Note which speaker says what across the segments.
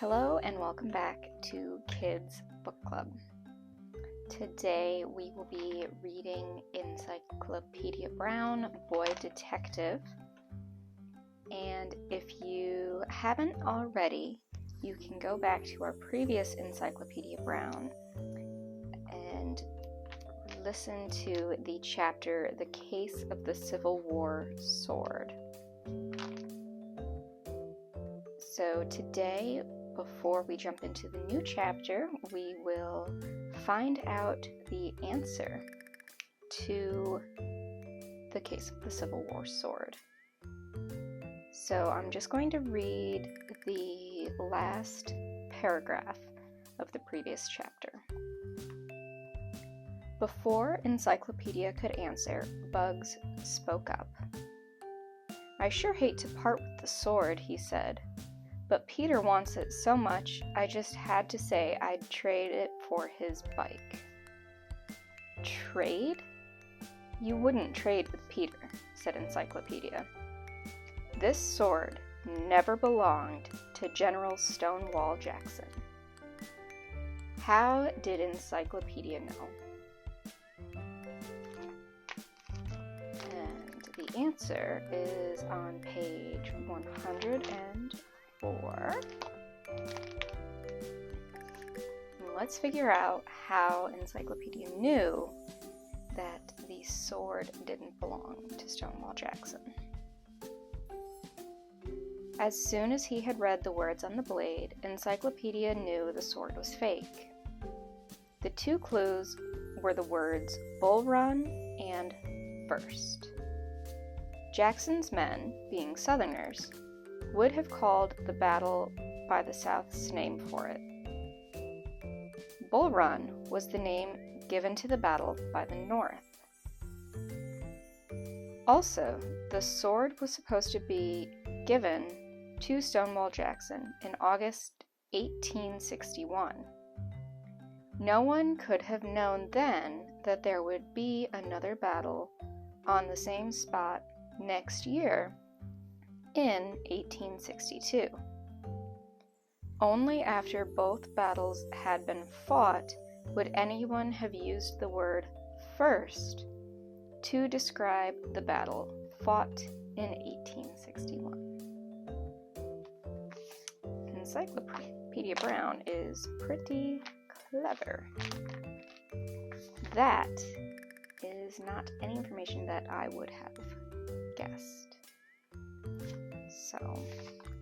Speaker 1: Hello and welcome back to Kids Book Club. Today we will be reading Encyclopedia Brown, Boy Detective. And if you haven't already, you can go back to our previous Encyclopedia Brown and listen to the chapter, The Case of the Civil War Sword. So today, before we jump into the new chapter, we will find out the answer to the case of the Civil War sword. So I'm just going to read the last paragraph of the previous chapter. Before Encyclopedia could answer, Bugs spoke up. "I sure hate to part with the sword," he said. "But Peter wants it so much, I just had to say I'd trade it for his bike." "Trade? You wouldn't trade with Peter," said Encyclopedia. "This sword never belonged to General Stonewall Jackson." How did Encyclopedia know? And the answer is on page 104. Let's figure out how Encyclopedia knew that the sword didn't belong to Stonewall Jackson. As soon as he had read the words on the blade, Encyclopedia knew the sword was fake. The two clues were the words Bull Run and First. Jackson's men, being Southerners, would have called the battle by the South's name for it. Bull Run was the name given to the battle by the North. Also, the sword was supposed to be given to Stonewall Jackson in August 1861. No one could have known then that there would be another battle on the same spot next year in 1862. Only after both battles had been fought would anyone have used the word first to describe the battle fought in 1861. Encyclopedia Brown is pretty clever. That is not any information that I would have guessed. So,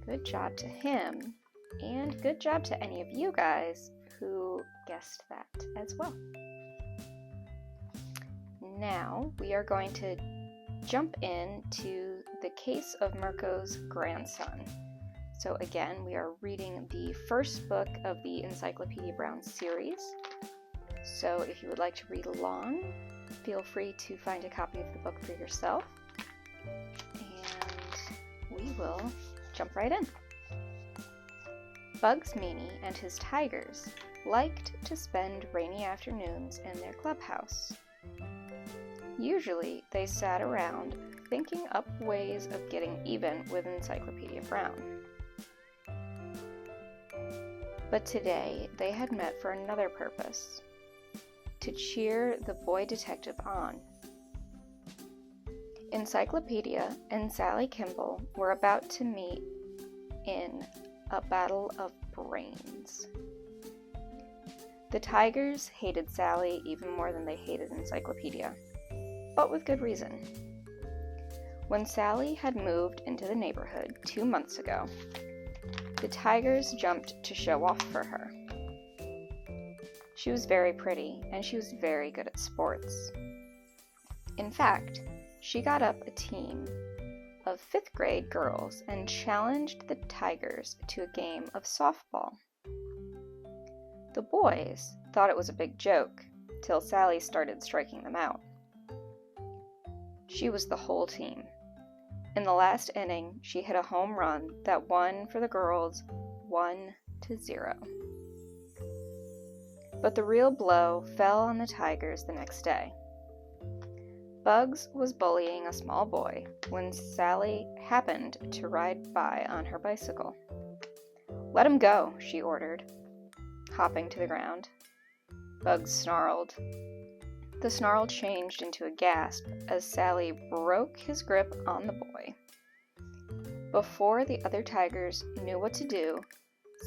Speaker 1: good job to him, and good job to any of you guys who guessed that as well. Now, we are going to jump into the case of Mirko's grandson. So again, we are reading the first book of the Encyclopedia Brown series. So if you would like to read along, feel free to find a copy of the book for yourself. We will jump right in. Bugs Meany and his tigers liked to spend rainy afternoons in their clubhouse. Usually, they sat around thinking up ways of getting even with Encyclopedia Brown. But today, they had met for another purpose: to cheer the boy detective on. Encyclopedia and Sally Kimball were about to meet in a battle of brains. The tigers hated Sally even more than they hated Encyclopedia, but with good reason. When Sally had moved into the neighborhood 2 months ago, the tigers jumped to show off for her. She was very pretty, and she was very good at sports. In fact, she got up a team of 5th grade girls and challenged the tigers to a game of softball. The boys thought it was a big joke, till Sally started striking them out. She was the whole team. In the last inning, she hit a home run that won for the girls 1-0. But the real blow fell on the tigers the next day. Bugs was bullying a small boy when Sally happened to ride by on her bicycle. "Let him go," she ordered, hopping to the ground. Bugs snarled. The snarl changed into a gasp as Sally broke his grip on the boy. Before the other tigers knew what to do,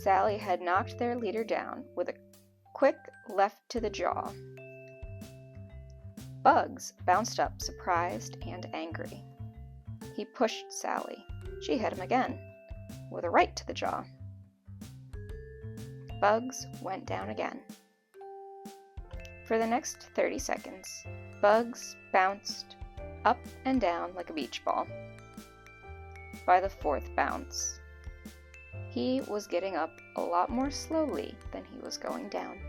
Speaker 1: Sally had knocked their leader down with a quick left to the jaw. Bugs bounced up, surprised and angry. He pushed Sally. She hit him again, with a right to the jaw. Bugs went down again. For the next 30 seconds, Bugs bounced up and down like a beach ball. By the fourth bounce, he was getting up a lot more slowly than he was going down.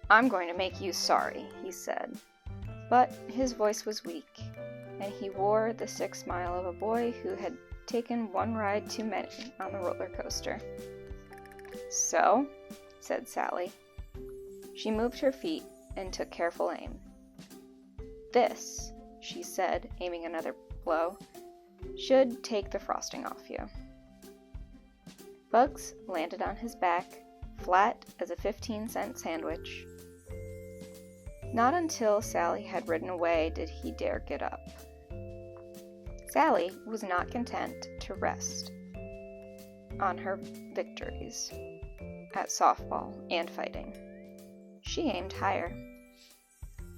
Speaker 1: "I'm going to make you sorry," he said, but his voice was weak, and he wore the sick smile of a boy who had taken one ride too many on the roller coaster. "So?" said Sally. She moved her feet and took careful aim. "This," she said, aiming another blow, "should take the frosting off you." Bugs landed on his back, flat as a 15-cent sandwich. Not until Sally had ridden away did he dare get up. Sally was not content to rest on her victories at softball and fighting. She aimed higher.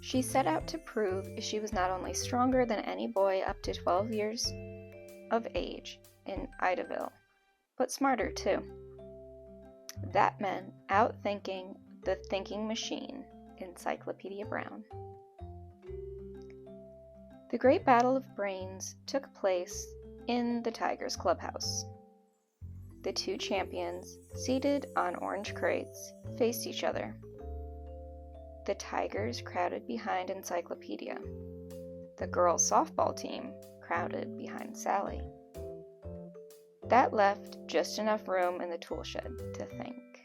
Speaker 1: She set out to prove she was not only stronger than any boy up to 12 years of age in Idaville, but smarter too. That meant outthinking the thinking machine, Encyclopedia Brown. The Great Battle of Brains took place in the Tigers' clubhouse. The two champions, seated on orange crates, faced each other. The Tigers crowded behind Encyclopedia. The girls' softball team crowded behind Sally. That left just enough room in the tool shed to think.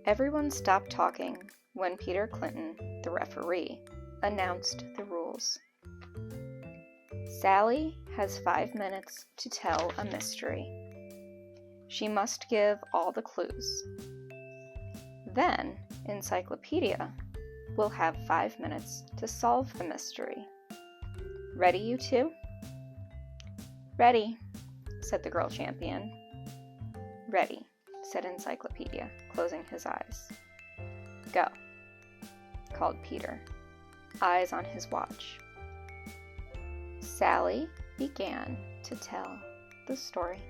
Speaker 1: Everyone stopped talking when Peter Clinton, the referee, announced the rules. Sally has 5 minutes to tell a mystery. She must give all the clues. Then, Encyclopedia will have 5 minutes to solve the mystery. Ready, you two? "Ready," said the girl champion. "Ready," said Encyclopedia, closing his eyes. "Go," called Peter, eyes on his watch. Sally began to tell the story.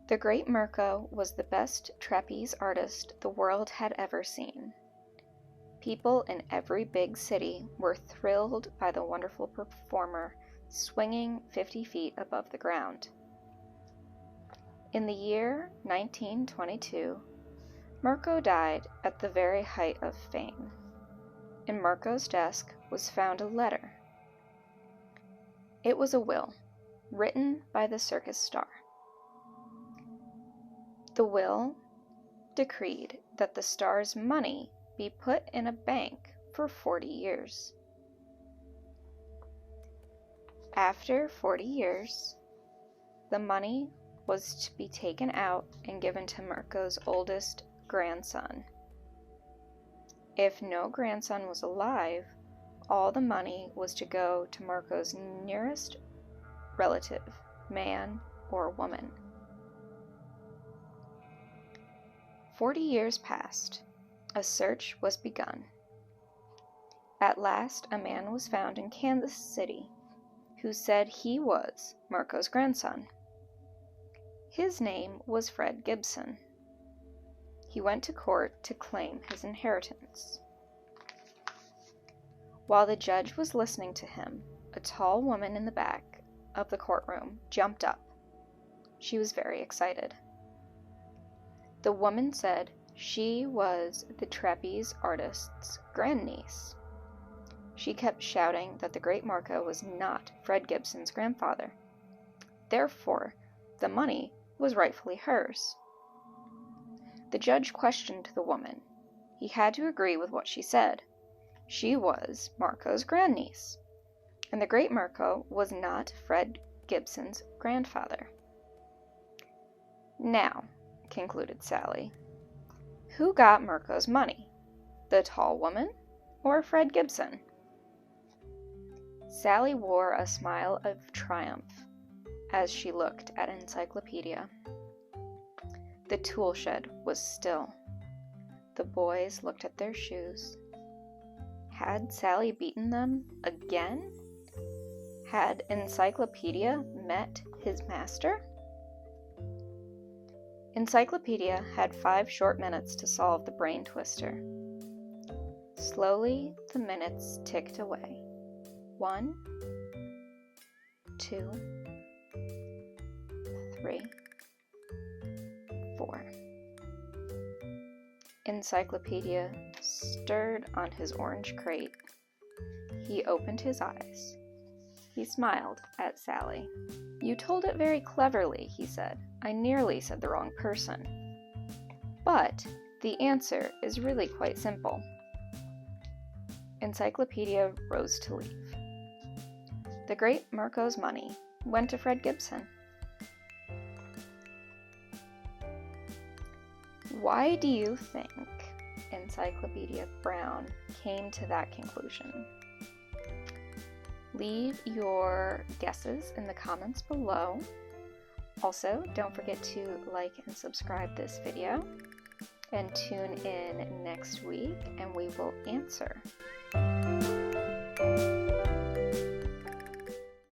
Speaker 1: The great Mirko was the best trapeze artist the world had ever seen. People in every big city were thrilled by the wonderful performer swinging 50 feet above the ground. In the year 1922, Mirko died at the very height of fame. In Mirko's desk was found a letter. It was a will, written by the circus star. The will decreed that the star's money be put in a bank for 40 years. After 40 years, the money was to be taken out and given to Mirko's oldest grandson. If no grandson was alive, all the money was to go to Mirko's nearest relative, man or woman. 40 years passed. A search was begun. At last, a man was found in Kansas City who said he was Mirko's grandson. His name was Fred Gibson. He went to court to claim his inheritance. While the judge was listening to him, a tall woman in the back of the courtroom jumped up. She was very excited. The woman said she was the trapeze artist's grandniece. She kept shouting that the great Mirko was not Fred Gibson's grandfather. Therefore, the money was rightfully hers. The judge questioned the woman. He had to agree with what she said. She was Mirko's grandniece. And the great Mirko was not Fred Gibson's grandfather. Now, concluded Sally, who got Mirko's money? The tall woman or Fred Gibson? Sally wore a smile of triumph as she looked at Encyclopedia. The tool shed was still. The boys looked at their shoes. Had Sally beaten them again? Had Encyclopedia met his master? Encyclopedia had 5 short minutes to solve the brain twister. Slowly, the minutes ticked away. 1, 2, 3, 4. Encyclopedia stirred on his orange crate. He opened his eyes. He smiled at Sally. You told it very cleverly, he said. I nearly said the wrong person. But the answer is really quite simple. Encyclopedia rose to leave. The great Mirko's money went to Fred Gibson. Why do you think Encyclopedia Brown came to that conclusion? Leave your guesses in the comments below. Also, don't forget to like and subscribe this video, and tune in next week and we will answer.